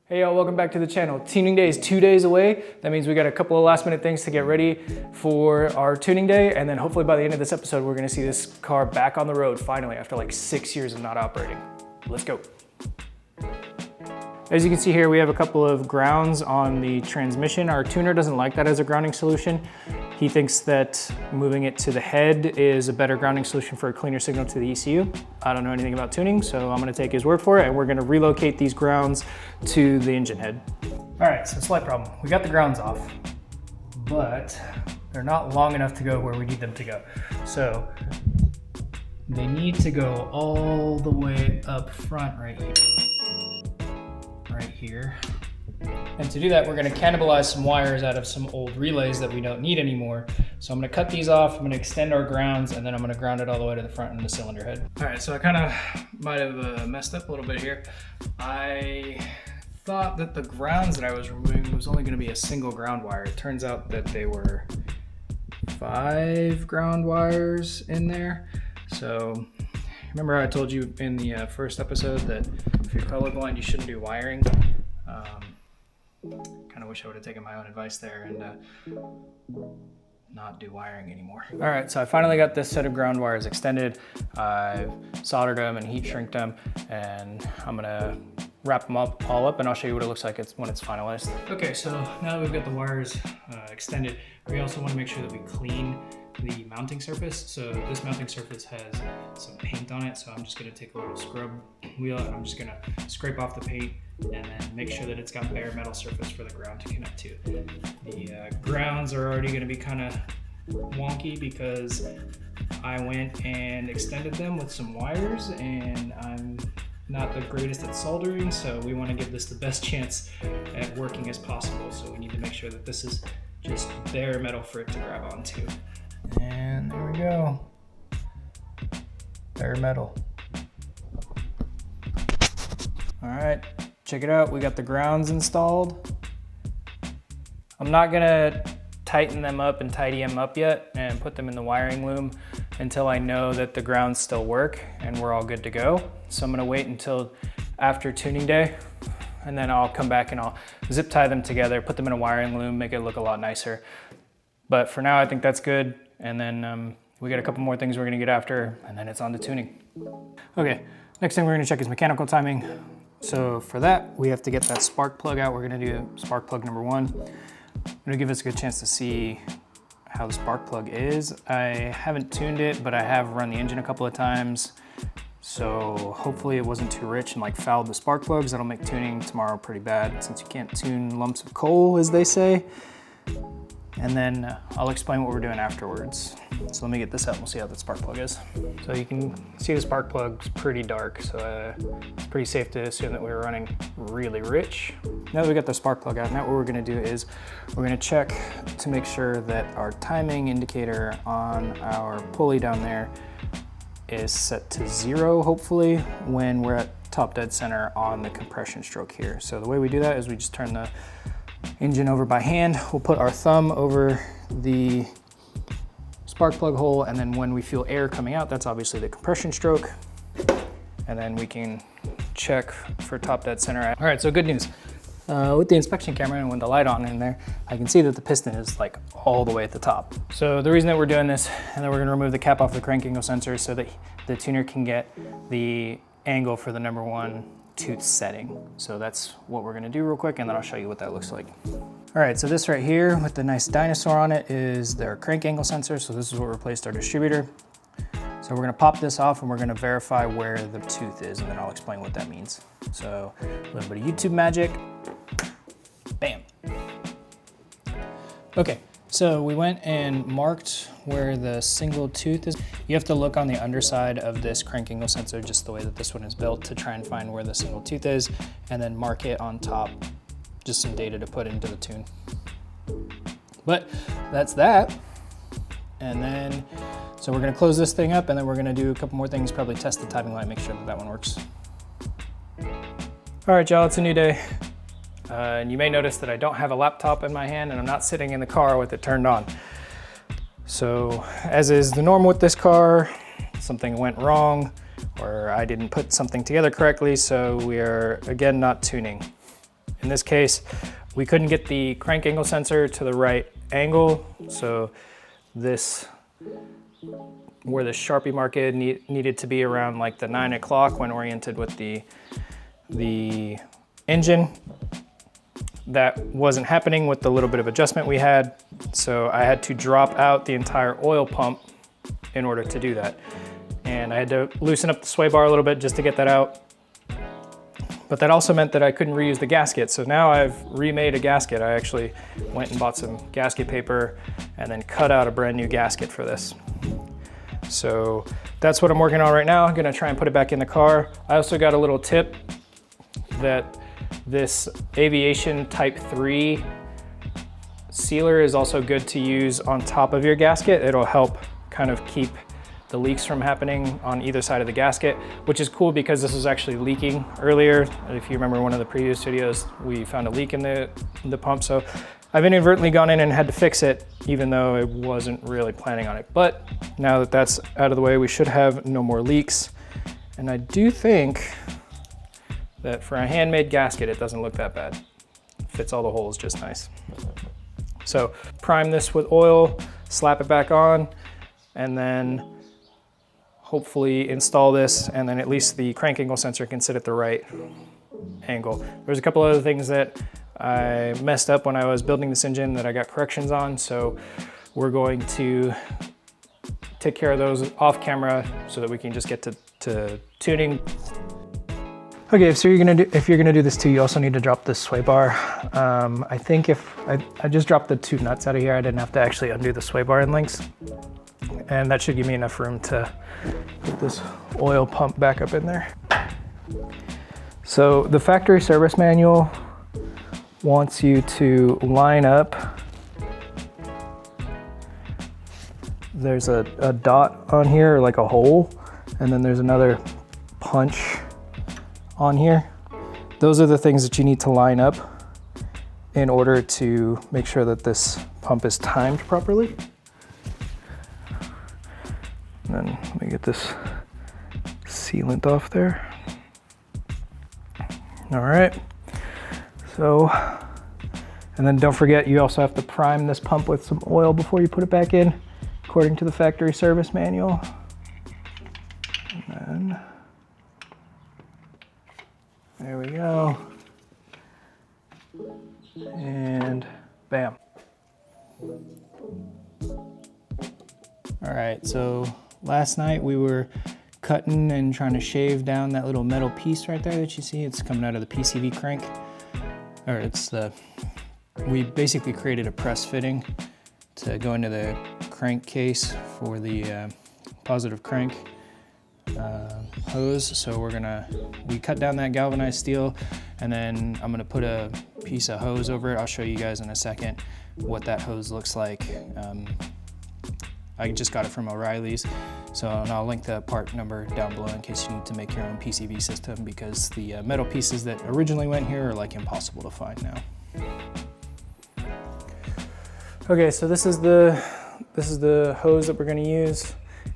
Hey y'all, welcome back to the channel. Tuning day is 2 days away. That means we got a couple of last minute things to get ready for our tuning day. And then hopefully by the end of this episode, we're gonna see this car back on the road finally after like 6 years of not operating. Let's go. As you can see here, we have a couple of grounds on the transmission. Our tuner doesn't like that as a grounding solution. He thinks that moving it to the head is a better grounding solution for a cleaner signal to the ECU. I don't know anything about tuning, so I'm gonna take his word for it, and we're gonna relocate these grounds to the engine head. All right, so slight problem. We got the grounds off, but they're not long enough to go where we need them to go. So they need to go all the way up front right here. And to do that, we're gonna cannibalize some wires out of some old relays that we don't need anymore. So I'm gonna cut these off, I'm gonna extend our grounds, and then I'm gonna ground it all the way to the front of the cylinder head. All right, so I kind of might have messed up a little bit here. I thought that the grounds that I was removing was only gonna be a single ground wire. It turns out that they were 5 ground wires in there. So remember how I told you in the first episode that if you're colorblind, you shouldn't do wiring? Kind of wish I would have taken my own advice there and not do wiring anymore. All right, so I finally got this set of ground wires extended. I've soldered them and heat shrinked them, and I'm gonna wrap them up all up, and I'll show you what it looks like when it's finalized. Okay, so now that we've got the wires extended, we also want to make sure that we clean the mounting surface. So this mounting surface has some paint on it, so I'm just going to take a little scrub wheel and I'm just going to scrape off the paint and then make sure that it's got bare metal surface for the ground to connect to. The grounds are already going to be kind of wonky because I went and extended them with some wires, and I'm not the greatest at soldering, so we want to give this the best chance at working as possible. So we need to make sure that this is just bare metal for it to grab onto. And there we go. Bare metal. All right, check it out. We got the grounds installed. I'm not gonna tighten them up and tidy them up yet and put them in the wiring loom until I know that the grounds still work and we're all good to go. So I'm gonna wait until after tuning day, and then I'll come back and I'll zip tie them together, put them in a wiring loom, make it look a lot nicer. But for now, I think that's good. And then we got a couple more things we're gonna get after, and then it's on to tuning. Okay, next thing we're gonna check is mechanical timing. So for that, we have to get that spark plug out. We're gonna do spark plug number 1. It'll give us a good chance to see how the spark plug is. I haven't tuned it, but I have run the engine a couple of times. So hopefully it wasn't too rich and like fouled the spark plugs. That'll make tuning tomorrow pretty bad, since you can't tune lumps of coal, as they say. And then I'll explain what we're doing afterwards. So let me get this out and we'll see how the spark plug is. So you can see the spark plug's pretty dark, so it's pretty safe to assume that we were running really rich. Now that we got the spark plug out, now what we're gonna do is we're gonna check to make sure that our timing indicator on our pulley down there is set to 0, hopefully, when we're at top dead center on the compression stroke here. So the way we do that is we just turn the engine over by hand. We'll put our thumb over the spark plug hole, and then when we feel air coming out, that's obviously the compression stroke. And then we can check for top dead center. All right, so good news. With the inspection camera and with the light on in there, I can see that the piston is like all the way at the top. So the reason that we're doing this, and then we're gonna remove the cap off the crank angle sensor so that the tuner can get the angle for the number 1 tooth setting. So that's what we're gonna do real quick, and then I'll show you what that looks like. All right, so this right here with the nice dinosaur on it is their crank angle sensor. So this is what replaced our distributor. So we're gonna pop this off and we're gonna verify where the tooth is, and then I'll explain what that means. So a little bit of YouTube magic. Bam. Okay, so we went and marked where the single tooth is. You have to look on the underside of this crank angle sensor, just the way that this one is built, to try and find where the single tooth is, and then mark it on top, just some data to put into the tune. But that's that. And then, so we're gonna close this thing up, and then we're gonna do a couple more things, probably test the timing light, make sure that that one works. All right, y'all, it's a new day. And you may notice that I don't have a laptop in my hand and I'm not sitting in the car with it turned on. So as is the norm with this car, something went wrong or I didn't put something together correctly, so we are again not tuning. In this case, we couldn't get the crank angle sensor to the right angle, so this, where the Sharpie mark needed to be around like the 9 o'clock when oriented with the engine. That wasn't happening with the little bit of adjustment we had, so I had to drop out the entire oil pump in order to do that. And I had to loosen up the sway bar a little bit just to get that out. But that also meant that I couldn't reuse the gasket. So now I've remade a gasket. I actually went and bought some gasket paper and then cut out a brand new gasket for this. So that's what I'm working on right now. I'm gonna try and put it back in the car. I also got a little tip that this Aviation Type 3 sealer is also good to use on top of your gasket. It'll help kind of keep the leaks from happening on either side of the gasket, which is cool because this was actually leaking earlier. If you remember one of the previous videos, we found a leak in the pump. So I've inadvertently gone in and had to fix it, even though I wasn't really planning on it. But now that that's out of the way, we should have no more leaks. And I do think that for a handmade gasket, it doesn't look that bad. Fits all the holes just nice. So prime this with oil, slap it back on, and then hopefully install this, and then at least the crank angle sensor can sit at the right angle. There's a couple other things that I messed up when I was building this engine that I got corrections on, so we're going to take care of those off camera so that we can just get to tuning. Okay, so if you're gonna do this too, you also need to drop this sway bar. I think if I just dropped the 2 nuts out of here, I didn't have to actually undo the sway bar end links. And that should give me enough room to get this oil pump back up in there. So the factory service manual wants you to line up. There's a dot on here, like a hole, and then there's another punch on here. Those are the things that you need to line up in order to make sure that this pump is timed properly. And then let me get this sealant off there. All right, so, and then don't forget, you also have to prime this pump with some oil before you put it back in, according to the factory service manual. And then, there we go. And bam. All right, so last night we were cutting and trying to shave down that little metal piece right there that you see. It's coming out of the PCV crank. Or we basically created a press fitting to go into the crankcase for the positive crank hose. So we cut down that galvanized steel, and then I'm gonna put a piece of hose over it. I'll show you guys in a second what that hose looks like. I just got it from O'Reilly's, and I'll link the part number down below in case you need to make your own PCV system, because the metal pieces that originally went here are like impossible to find now. Okay, so this is the hose that we're going to use.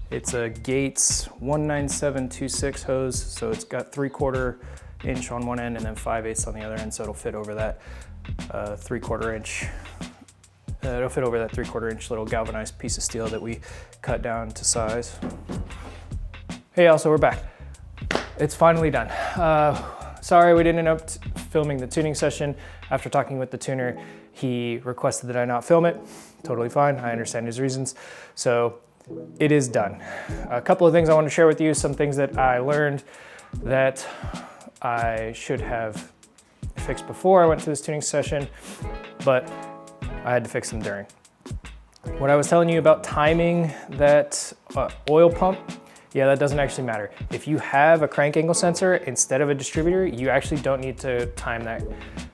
It's a Gates 19726 hose, so it's got 3/4 inch on one end and then 5/8 on the other end, so it'll fit over that 3/4 inch. It'll fit over that 3/4 inch little galvanized piece of steel that we cut down to size. Hey y'all, so we're back. It's finally done. Sorry we didn't end up filming the tuning session. After talking with the tuner, he requested that I not film it. Totally fine, I understand his reasons. So it is done. A couple of things I want to share with you, some things that I learned that I should have fixed before I went to this tuning session, but I had to fix them during. What I was telling you about timing that oil pump, yeah, that doesn't actually matter. If you have a crank angle sensor instead of a distributor, you actually don't need to time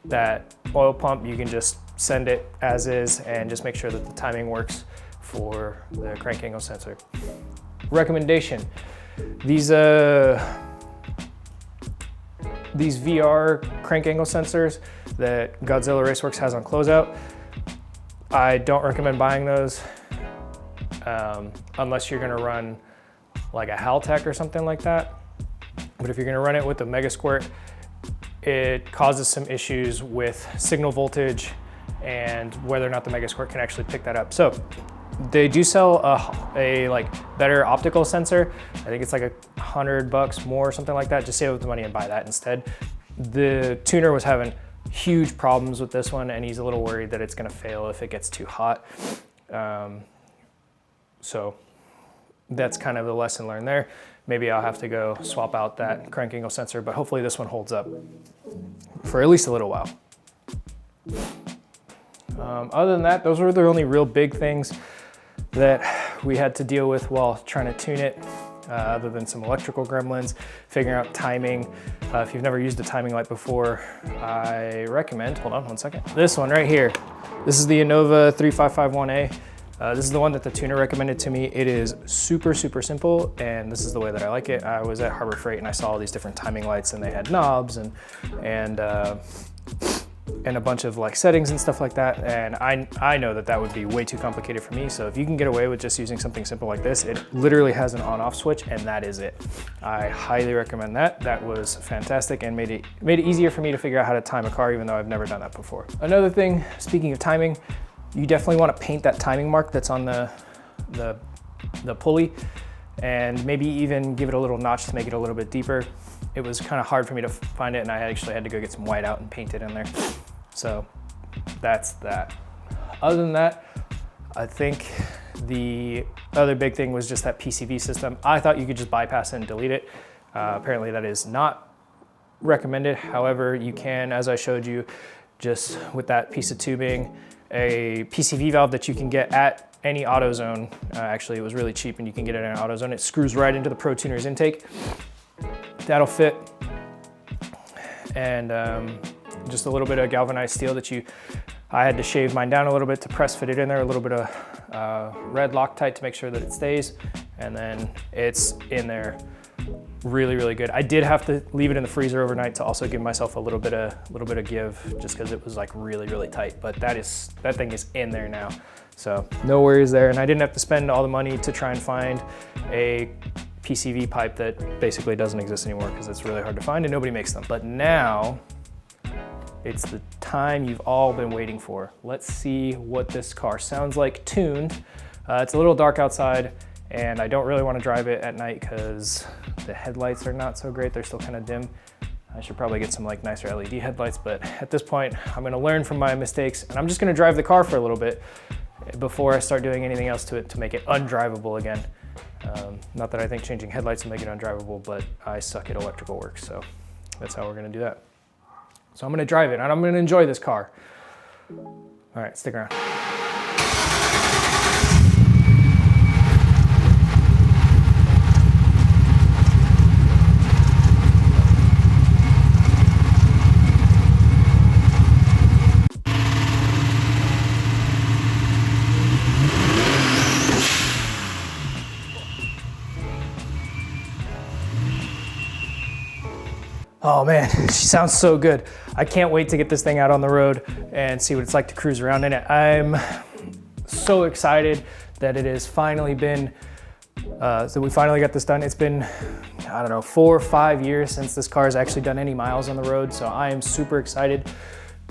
that oil pump. You can just send it as is and just make sure that the timing works for the crank angle sensor. Recommendation, these VR crank angle sensors that Godzilla Raceworks has on closeout, I don't recommend buying those unless you're gonna run like a Haltech or something like that. But if you're gonna run it with the Mega Squirt, it causes some issues with signal voltage and whether or not the Megasquirt can actually pick that up. So they do sell a like better optical sensor. I think it's like $100 more or something like that. Just save up the money and buy that instead. The tuner was having huge problems with this one, and he's a little worried that it's gonna fail if it gets too hot. So that's kind of the lesson learned there. Maybe I'll have to go swap out that crank angle sensor, but hopefully this one holds up for at least a little while. Other than that, those were the only real big things that we had to deal with while trying to tune it, other than some electrical gremlins, figuring out timing. If you've never used a timing light before, I recommend, hold on one second. This one right here. This is the Innova 3551A. This is the one that the tuner recommended to me. It is super, super simple, and this is the way that I like it. I was at Harbor Freight and I saw all these different timing lights, and they had knobs and a bunch of like settings and stuff like that. And I know that that would be way too complicated for me. So if you can get away with just using something simple like this, it literally has an on-off switch, and that is it. I highly recommend that. That was fantastic and made it easier for me to figure out how to time a car, even though I've never done that before. Another thing, speaking of timing, you definitely want to paint that timing mark that's on the pulley, and maybe even give it a little notch to make it a little bit deeper. It was kind of hard for me to find it, and I actually had to go get some white out and paint it in there. So that's that. Other than that, I think the other big thing was just that PCV system. I thought you could just bypass it and delete it. Apparently that is not recommended. However, you can, as I showed you, just with that piece of tubing, a PCV valve that you can get at any AutoZone. Actually, it was really cheap and you can get it in an AutoZone. It screws right into the Pro Tuner's intake. That'll fit. And just a little bit of galvanized steel that I had to shave mine down a little bit to press fit it in there, a little bit of red Loctite to make sure that it stays. And then it's in there really, really good. I did have to leave it in the freezer overnight to also give myself a little bit of give, just because it was like really, really tight. But that thing is in there now. So no worries there. And I didn't have to spend all the money to try and find a PCV pipe that basically doesn't exist anymore, because it's really hard to find and nobody makes them. But now it's the time you've all been waiting for. Let's see what this car sounds like tuned. It's a little dark outside, and I don't really want to drive it at night because the headlights are not so great. They're still kind of dim. I should probably get some like nicer LED headlights, but at this point, I'm gonna learn from my mistakes, and I'm just gonna drive the car for a little bit before I start doing anything else to it to make it undrivable again. Not that I think changing headlights will make it undrivable, but I suck at electrical work, so that's how we're gonna do that. So I'm gonna drive it, and I'm gonna enjoy this car. All right, stick around. Oh man, she sounds so good. I can't wait to get this thing out on the road and see what it's like to cruise around in it. I'm so excited that it has finally been, so we finally got this done. It's been, I don't know, 4 or 5 years since this car has actually done any miles on the road. So I am super excited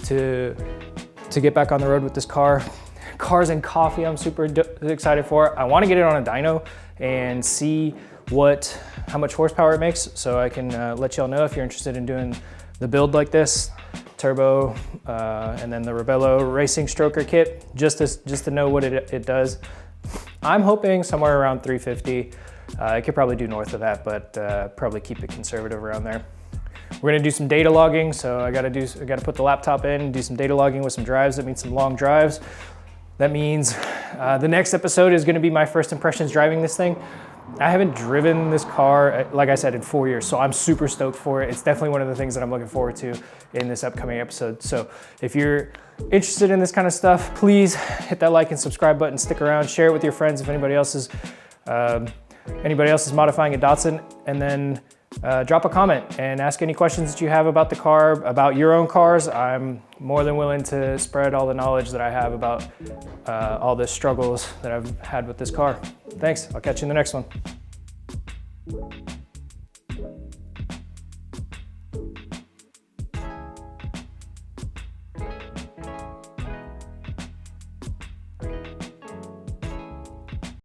to get back on the road with this car. Cars and coffee, I'm super excited for. I want to get it on a dyno and see how much horsepower it makes, so I can let y'all know if you're interested in doing the build like this, turbo, and then the Rebello racing stroker kit, just to know what it does. I'm hoping somewhere around 350. I could probably do north of that, but probably keep it conservative around there. We're gonna do some data logging, so I gotta put the laptop in, do some data logging with some drives. That means some long drives. That means the next episode is gonna be my first impressions driving this thing. I haven't driven this car, like I said, in 4 years, so I'm super stoked for it. It's definitely one of the things that I'm looking forward to in this upcoming episode. So if you're interested in this kind of stuff, please hit that like and subscribe button, stick around, share it with your friends if anybody else is modifying a Datsun, and then drop a comment and ask any questions that you have about the car, about your own cars. I'm more than willing to spread all the knowledge that I have about all the struggles that I've had with this car. Thanks, I'll catch you in the next one.